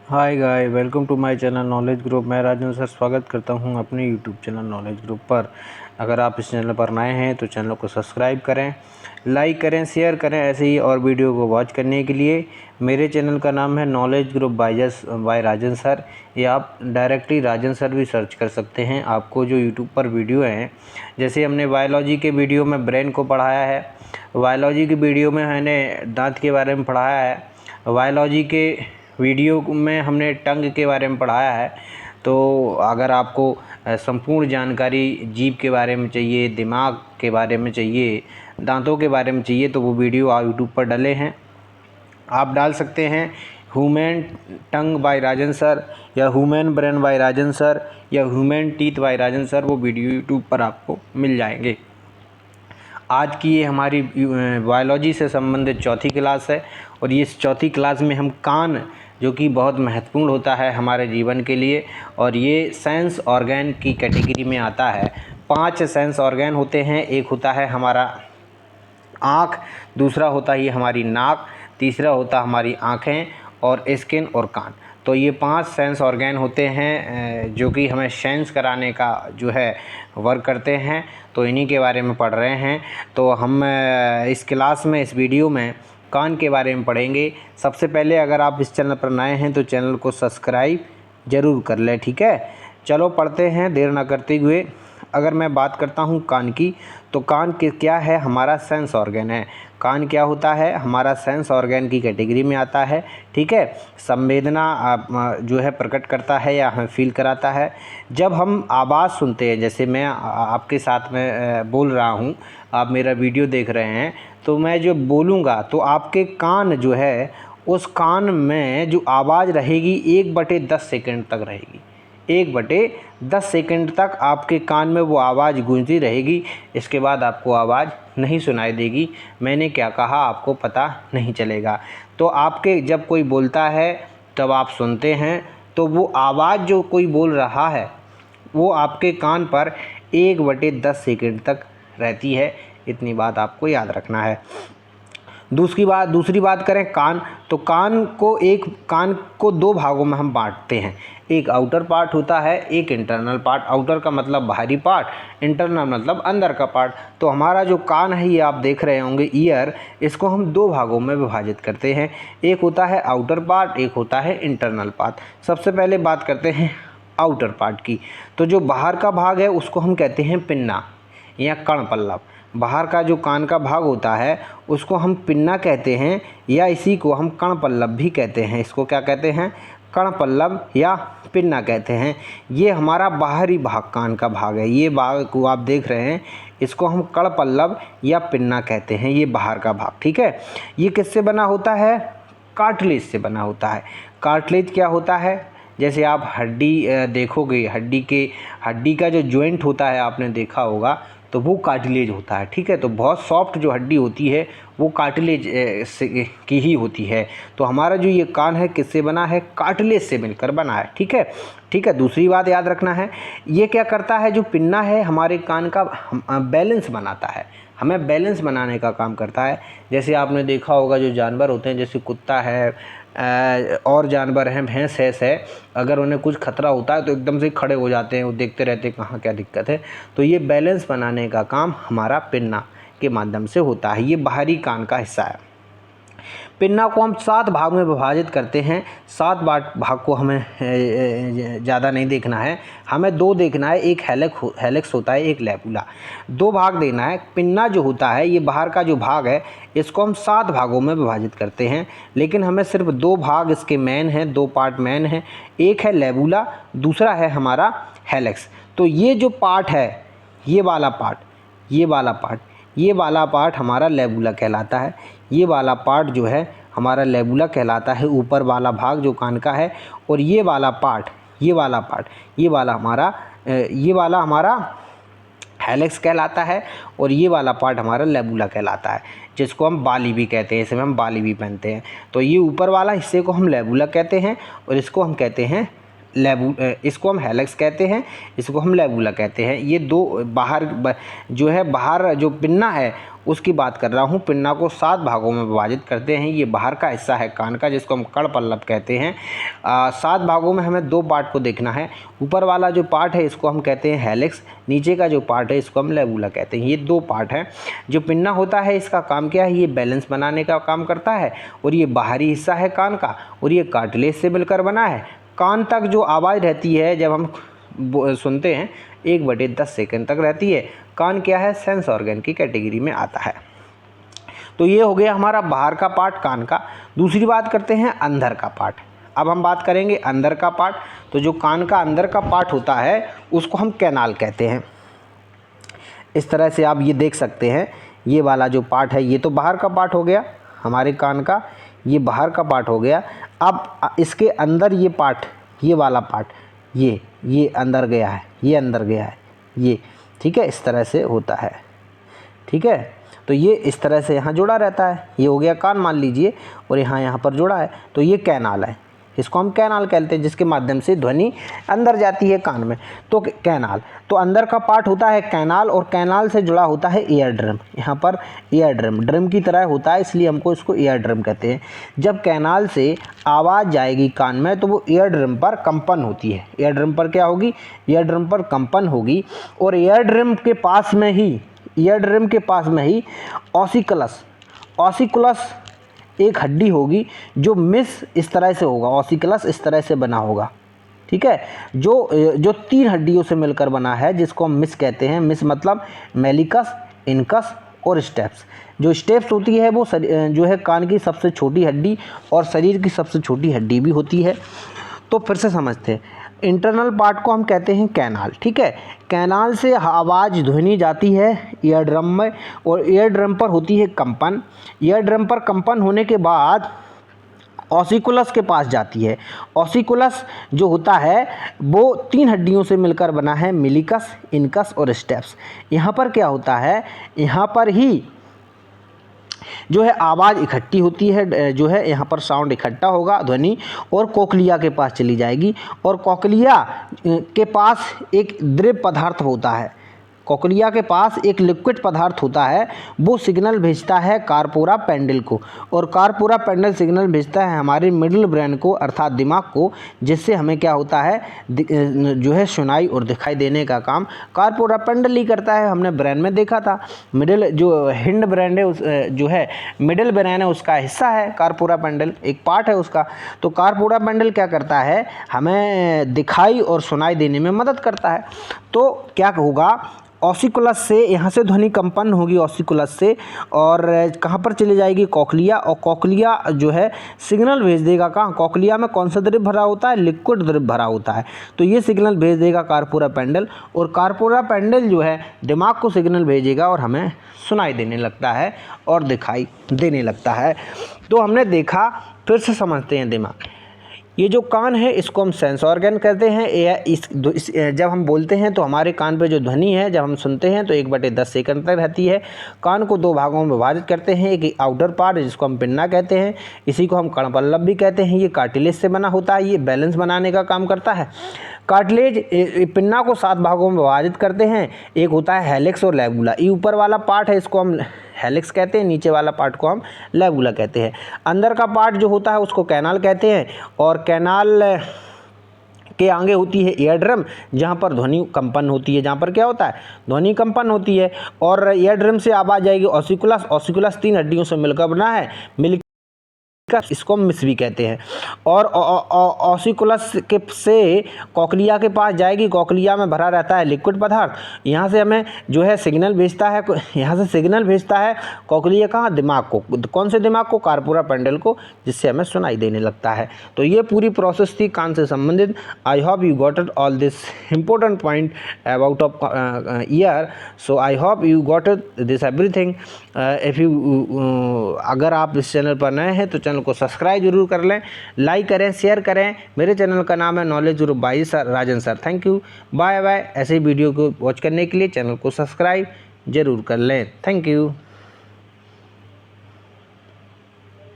Hi guys, welcome to my channel knowledge group. मैं Rajan sir स्वागत करता हूं अपने यूट्यूब चैनल नॉलेज ग्रुप पर। अगर आप इस चैनल पर नए हैं तो चैनल को सब्सक्राइब करें, लाइक करें, शेयर करें। ऐसे ही और वीडियो को वॉच करने के लिए मेरे चैनल का नाम है नॉलेज ग्रुप बाय राजन सर। या आप डायरेक्टली राजन सर भी सर्च कर सकते हैं। आपको जो यूट्यूब पर वीडियो हैं, जैसे हमने बायोलॉजी के वीडियो में ब्रेन को पढ़ाया है, बायोलॉजी की वीडियो में मैंने दांत के बारे में पढ़ाया है, बायोलॉजी के वीडियो में हमने टंग के बारे में पढ़ाया है। तो अगर आपको संपूर्ण जानकारी जीभ के बारे में चाहिए, दिमाग के बारे में चाहिए, दांतों के बारे में चाहिए, तो वो वीडियो आप यूट्यूब पर डले हैं, आप डाल सकते हैं। ह्यूमन टंग बाय राजन सर, या ह्यूमन ब्रेन बाय राजन सर, या ह्यूमन टीथ बाय राजन सर, वो वीडियो यूट्यूब पर आपको मिल जाएंगे। आज की ये हमारी बायोलॉजी से संबंधित चौथी क्लास है, और ये इस चौथी क्लास में हम कान, जो कि बहुत महत्वपूर्ण होता है हमारे जीवन के लिए, और ये सेंस ऑर्गन की कैटेगरी में आता है। 5 सेंस ऑर्गन होते हैं। एक होता है हमारा आँख, दूसरा होता है हमारी नाक, तीसरा होता हमारी आँखें, और स्किन और कान। तो ये 5 सेंस ऑर्गन होते हैं जो कि हमें सेंस कराने का जो है वर्क करते हैं। तो इन्हीं के बारे में पढ़ रहे हैं। तो हम इस क्लास में, इस वीडियो में कान के बारे में पढ़ेंगे। सबसे पहले अगर आप इस चैनल पर नए हैं तो चैनल को सब्सक्राइब ज़रूर कर लें, ठीक है। चलो पढ़ते हैं देर ना करते हुए। अगर मैं बात करता हूँ कान की, तो कान के क्या है, हमारा सेंस ऑर्गन है। कान क्या होता है, हमारा सेंस ऑर्गन की कैटेगरी में आता है, ठीक है। संवेदना जो है प्रकट करता है या हमें फील कराता है। जब हम आवाज़ सुनते हैं, जैसे मैं आपके साथ में बोल रहा हूँ, आप मेरा वीडियो देख रहे हैं, तो मैं जो बोलूँगा तो आपके कान जो है, उस कान में जो आवाज़ रहेगी 1/10 सेकंड तक रहेगी। 1/10 सेकंड तक आपके कान में वो आवाज़ गूंजती रहेगी। इसके बाद आपको आवाज़ नहीं सुनाई देगी। मैंने क्या कहा आपको पता नहीं चलेगा। तो आपके जब कोई बोलता है तब आप सुनते हैं, तो वो आवाज़ जो कोई बोल रहा है वो आपके कान पर 1/10 सेकंड तक रहती है। इतनी बात आपको याद रखना है। दूसरी बात करें कान, तो कान को 2 भागों में हम बांटते हैं। एक आउटर पार्ट होता है, एक इंटरनल पार्ट। आउटर का मतलब बाहरी पार्ट, इंटरनल मतलब अंदर का पार्ट। तो हमारा जो कान है, ये आप देख रहे होंगे ईयर, इसको हम 2 भागों में विभाजित करते हैं। एक होता है आउटर पार्ट, एक होता है इंटरनल पार्ट। सबसे पहले बात करते हैं आउटर पार्ट की। तो जो बाहर का भाग है उसको हम कहते हैं पिन्ना या कर्णपल्लव। बाहर का जो कान का भाग होता है उसको हम पिन्ना कहते हैं, या इसी को हम कर्णपल्लव भी कहते हैं। इसको क्या कहते हैं, कर्णपल्लव या पिन्ना कहते हैं। ये हमारा बाहरी भाग, कान का भाग है। ये भाग को आप देख रहे हैं, इसको हम कर्णपल्लव या पिन्ना कहते हैं। ये बाहर का भाग, ठीक है। ये किससे बना होता है, कार्टिलेज से बना होता है। कार्टिलेज क्या होता है, जैसे आप हड्डी देखोगे, हड्डी का जो जॉइंट होता है आपने देखा होगा, तो वो कार्टिलेज होता है, ठीक है। तो बहुत सॉफ्ट जो हड्डी होती है वो कार्टिलेज की ही होती है। तो हमारा जो ये कान है किससे बना है, कार्टिलेज से मिलकर बना है, ठीक है। ठीक है, दूसरी बात याद रखना है, ये क्या करता है, जो पिन्ना है हमारे कान का बैलेंस बनाता है, हमें बैलेंस बनाने का काम करता है। जैसे आपने देखा होगा जो जानवर होते हैं, जैसे कुत्ता है और जानवर हैं, भैंस है, अगर उन्हें कुछ खतरा होता है तो एकदम से खड़े हो जाते हैं, वो देखते रहते हैं कहाँ क्या दिक्कत है। तो ये बैलेंस बनाने का काम हमारा पिन्ना के माध्यम से होता है। ये बाहरी कान का हिस्सा है। पिन्ना को हम 7 भाग में विभाजित करते हैं। 7 भाग को हमें ज़्यादा नहीं देखना है, हमें 2 देखना है। एक हेलिक्स होता है, एक लैबुला। 2 भाग देना है। पिन्ना जो होता है, ये बाहर का जो भाग है, इसको हम 7 भागों में विभाजित करते हैं, लेकिन हमें सिर्फ 2 भाग इसके मेन हैं, 2 पार्ट मेन हैं। एक है लैबुला, दूसरा है हमारा हेलिक्स। तो ये जो पार्ट है, ये वाला पार्ट हमारा लैबुला कहलाता है। ये वाला पार्ट जो है हमारा लैबुला कहलाता है, ऊपर वाला भाग जो कान का है। और ये वाला हमारा हेलिक्स कहलाता है, और ये वाला पार्ट हमारा लैबुला कहलाता है, जिसको हम बाली भी कहते हैं। इसमें हम बाली भी पहनते हैं। तो ये ऊपर वाला हिस्से को हम लैबुला कहते हैं, और इसको हम कहते हैं इसको हम हेलिक्स कहते हैं, इसको हम लेबुला कहते हैं। ये दो बाहर जो है, बाहर जो पिन्ना है उसकी बात कर रहा हूँ। पिन्ना को 7 भागों में विभाजित करते हैं। ये बाहर का हिस्सा है कान का, जिसको हम कड़पल्लव कहते हैं। 7 भागों में हमें 2 पार्ट को देखना है। ऊपर वाला जो पार्ट है इसको हम कहते हैं हेलिक्स, नीचे का जो पार्ट है इसको हम लेबुला कहते हैं। ये 2 पार्ट हैं। जो पिन्ना होता है इसका काम क्या है, ये बैलेंस बनाने का काम करता है, और ये बाहरी हिस्सा है कान का, और ये कार्टिलेज से मिलकर बना है। कान तक जो आवाज़ रहती है जब हम सुनते हैं 1/10 सेकंड तक रहती है। कान क्या है, सेंस ऑर्गन की कैटेगरी में आता है। तो ये हो गया हमारा बाहर का पार्ट कान का। दूसरी बात करते हैं अंदर का पार्ट। अब हम बात करेंगे अंदर का पार्ट। तो जो कान का अंदर का पार्ट होता है उसको हम कैनाल कहते हैं। इस तरह से आप ये देख सकते हैं, ये वाला जो पार्ट है ये तो बाहर का पार्ट हो गया हमारे कान का, ये बाहर का पार्ट हो गया। अब इसके अंदर ये पार्ट, ये वाला पार्ट, ये अंदर गया है, ये अंदर गया है, ये ठीक है, इस तरह से होता है। ठीक है, तो ये इस तरह से यहाँ जुड़ा रहता है। ये हो गया कान मान लीजिए, और यहाँ पर जुड़ा है, तो ये कैनाल है। इसको हम कैनाल कहते हैं, जिसके माध्यम से ध्वनि अंदर जाती है कान में। तो कैनाल, तो अंदर का पार्ट होता है कैनाल, और कैनाल से जुड़ा होता है ईयर ड्रम। यहाँ पर ईयर ड्रम ड्रम की तरह होता है, इसलिए हमको इसको ईयर ड्रम कहते हैं। जब कैनाल से आवाज़ जाएगी कान में तो वो ईयर ड्रम पर कंपन होती है। ईयर ड्रम पर क्या होगी, ईयर ड्रम पर कंपन होगी। और ईयर ड्रम के पास में ही ऑसिकुलस एक हड्डी होगी, जो मिस इस तरह से होगा, ऑसिकुलस इस तरह से बना होगा। ठीक है, जो 3 हड्डियों से मिलकर बना है, जिसको हम मिस कहते हैं। मिस मतलब मेलिकस, इनकस और स्टेप्स। जो स्टेप्स होती है वो जो है कान की सबसे छोटी हड्डी और शरीर की सबसे छोटी हड्डी भी होती है। तो फिर से समझते हैं, इंटरनल पार्ट को हम कहते हैं कैनाल। ठीक है, कैनाल से आवाज़ ध्वनि जाती है ईयर ड्रम में, और ईयर ड्रम पर होती है कंपन। ईयर ड्रम पर कंपन होने के बाद ऑसिकुलस के पास जाती है। ऑसिकुलस जो होता है वो 3 हड्डियों से मिलकर बना है, मिलिकस, इनकस और स्टेप्स। यहाँ पर क्या होता है, यहाँ पर ही जो है आवाज़ इकट्ठी होती है, जो है यहाँ पर साउंड इकट्ठा होगा, ध्वनि, और कोक्लिया के पास चली जाएगी। और कोक्लिया के पास एक द्रव पदार्थ होता है, कोक्लिया के पास एक लिक्विड पदार्थ होता है, वो सिग्नल भेजता है कार्पोरा पेंडल को, और कार्पोरा पेंडल सिग्नल भेजता है हमारे मिडिल ब्रेन को, अर्थात दिमाग को, जिससे हमें क्या होता है, जो है सुनाई और दिखाई देने का काम कार्पोरा पेंडल ही करता है। हमने ब्रेन में देखा था, मिडिल जो हिंड ब्रेन है, जो है मिडिल ब्रेन है, उसका हिस्सा है कार्पोरा पेंडल, एक पार्ट है उसका। तो कार्पोरा पेंडल क्या करता है, हमें दिखाई और सुनाई देने में मदद करता है। तो क्या होगा, ऑसिकुलस से यहाँ से ध्वनि कंपन होगी ऑसिकुलस से, और कहाँ पर चली जाएगी, कोक्लिया, और कोक्लिया जो है सिग्नल भेज देगा कहाँ, कोक्लिया में कौन सा द्रव भरा होता है, लिक्विड द्रव भरा होता है। तो ये सिग्नल भेज देगा कार्पोरा पेंडल, और कार्पोरा पेंडल जो है दिमाग को सिग्नल भेजेगा, और हमें सुनाई देने लगता है और दिखाई देने लगता है। तो हमने देखा, फिर से समझते हैं दिमाग। ये जो कान है इसको हम सेंस ऑर्गन कहते हैं। जब हम बोलते हैं तो हमारे कान पे जो ध्वनि है, जब हम सुनते हैं तो 1/10 सेकंड तक रहती है। कान को 2 भागों में विभाजित करते हैं, एक आउटर पार्ट जिसको हम पिन्ना कहते हैं, इसी को हम कणपल्लव भी कहते हैं। ये कार्टिलेज से बना होता है, ये बैलेंस बनाने का काम करता है। कार्टिलेज पिन्ना को 7 भागों में विभाजित करते हैं, एक होता है हेलिक्स और लेबुला। ये ऊपर वाला पार्ट है, इसको हम हेलिक्स कहते हैं, नीचे वाला पार्ट को हम लेबुला कहते हैं। अंदर का पार्ट जो होता है उसको कैनाल कहते हैं, और कैनाल के आगे होती है ईयर ड्रम, जहाँ पर ध्वनि कंपन होती है, जहाँ पर क्या होता है, ध्वनि कंपन होती है। और ईयर ड्रम से आवाज़ जाएगी ऑसिकुलस, ऑसिकुलस 3 हड्डियों से मिलकर बना है, इसको हम मिस भी कहते हैं। और ऑसिकुलस के से कोक्लिया के पास जाएगी, कोक्लिया में भरा रहता है लिक्विड पदार्थ, यहाँ से हमें जो है सिग्नल भेजता है, यहाँ से सिग्नल भेजता है कोक्लिया कहाँ, दिमाग को। कौन से दिमाग को, कार्पोरा पेंडल को, जिससे हमें सुनाई देने लगता है। तो ये पूरी प्रोसेस थी कान से संबंधित। I hope you got it all this important point about of year. So I hope you got it this everything. If you अगर आप इस चैनल पर नए हैं तो चैनल को सब्सक्राइब जरूर कर लें, लाइक करें, शेयर करें। मेरे चैनल का नाम है knowledge group by sir Rajan sir. Thank you, bye bye. ऐसे वीडियो को वॉच करने के लिए चैनल को सब्सक्राइब जरूर कर लें। Thank you.